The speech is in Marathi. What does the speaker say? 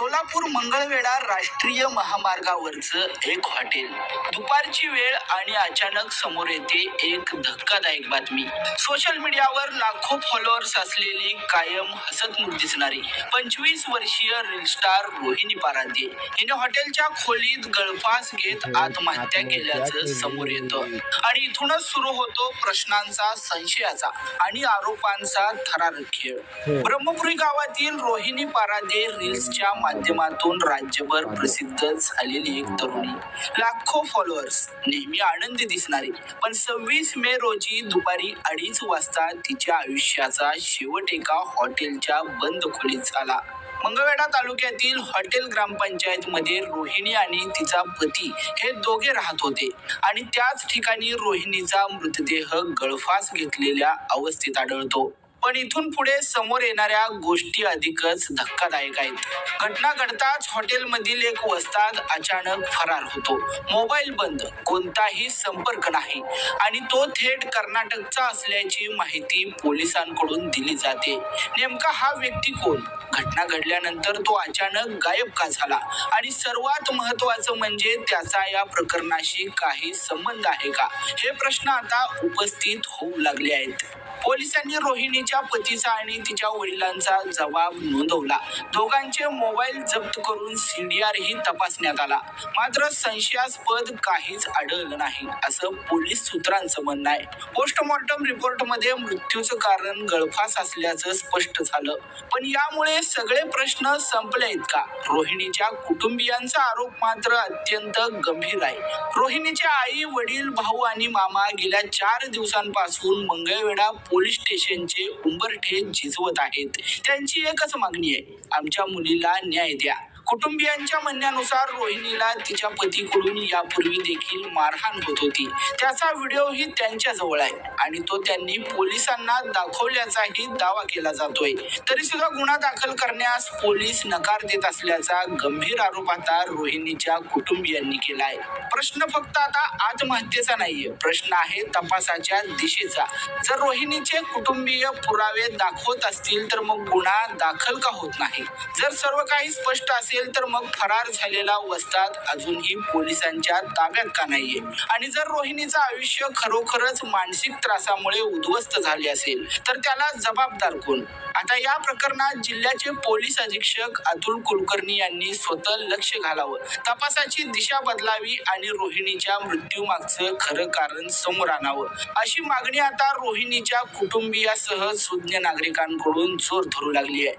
सोलापूर मंगळवेढा राष्ट्रीय महामार्गावरचं एक हॉटेल. दुपारची वेळ आणि अचानक समोर येते एक धक्कादायक बातमी. सोशल मीडियावर लाखो फॉलोअर्स असलेली, कायम हसतमुख दिसणारी 25 वर्षीय रील स्टार रोहिणी पारांदे हिने हॉटेलच्या खोलीत गळफास घेत आत्महत्या केल्याचं समोर येतं. आणि इथूनच सुरू होतो प्रश्नांचा, संशयाचा आणि आरोपांचा थरारक खेळ. ब्रह्मपुरी गावातील रोहिणी पारांदे रील्सच्या माध्यमातून राज्यभर प्रसिद्ध झालेली एक तरुणी. लाखो फॉलोअर्स, नेहमी आनंदी दिसणारी. पण 26 मे रोजी दुपारी 2:30 वाजता तिच्या आयुष्याचा शेवट एका हॉटेलच्या बंद खोलीत झाला. मंगळवेढा तालुक्यातील हॉटेल ग्रामपंचायत मध्ये रोहिणी आणि तिचा पती हे दोघे राहत होते आणि त्याच ठिकाणी रोहिणीचा मृतदेह गळफास घेतलेल्या अवस्थेत आढळतो. पण इथून पुढे समोर येणाऱ्या गोष्टी अधिकच धक्कादायक आहेत. घटना घडताच हॉटेलमधील एक वस्ताद अचानक फरार होतो. मोबाईल बंद, कोणताही संपर्क नाही आणि तो थेट कर्नाटकचा असल्याची माहिती पोलिसांकडून दिली जाते. नेमका हा व्यक्ती कोण? घटना घडल्यानंतर तो अचानक गायब का झाला? आणि सर्वात महत्त्वाचं म्हणजे त्याचा या प्रकरणाशी काही संबंध आहे का? हे प्रश्न आता उपस्थित होऊ लागले आहेत. पोलिसांनी रोहिणीच्या पतीचा आणि तिच्या वडिलांचा जबाब नोंदवला. दोघांचे मोबाईल जप्त करून CDR ही तपासण्यात आला. मात्र संशयास्पद काहीच आढळलं नाही, असं पोलीस सूत्रांचं म्हणणं आहे. पोस्टमॉर्टम रिपोर्टमध्ये मृत्यूचं कारण गळफास असल्याचं स्पष्ट झालं. पण यामुळे सगळे प्रश्न संपले आहेत का? रोहिणीच्या कुटुंबियांचा आरोप मात्र अत्यंत गंभीर आहे. रोहिणीचे आई, वडील, भाऊ आणि मामा गेल्या 4 दिवसांपासून मंगळवेढा पोलीस स्टेशनचे उंबरठे झिजवत आहेत. त्यांची एकच मागणी आहे, आमच्या मुलीला न्याय द्या. कुटुंबियांच्या म्हणण्यानुसार रोहिणीला तिच्या पतीकडून यापूर्वी देखील मारहाण होत होती. त्याचा व्हिडिओही त्यांच्या जवळ आहे आणि तो त्यांनी पोलिसांना दाखवल्याचाही दावा केला जातोय. तरी सुद्धा गुन्हा दाखल करण्यास पोलीस नकार देत असल्याचा गंभीर आरोप आता रोहिणीच्या कुटुंबियांनी केलाय. प्रश्न फक्त आता आत्महत्येचा नाहीये, प्रश्न आहे तपासाच्या दिशेचा. जर रोहिणीचे कुटुंबीय पुरावे दाखवत असतील तर मग गुन्हा दाखल का होत नाही? जर सर्व काही स्पष्ट असेल तर मग फरार झालेला वस्ताद अजूनही पोलिसांच्या ताब्यात का नाहीये? आणि जर रोहिणीचं आयुष्य खरोखरच मानसिक त्रासामुळे उद्ध्वस्त झाले असेल तर त्याला जबाबदार कोण? आता या प्रकरणात जिल्ह्याचे पोलीस अधीक्षक अतुल कुलकर्णी यांनी स्वतः लक्ष घालावं, तपासाची दिशा बदलावी आणि रोहिणीच्या मृत्यूमागचं खरं कारण समोर आणावं, अशी मागणी आता रोहिणीच्या कुटुंबियासह सुज्ञ नागरिकांकडून जोर धरू लागली आहे.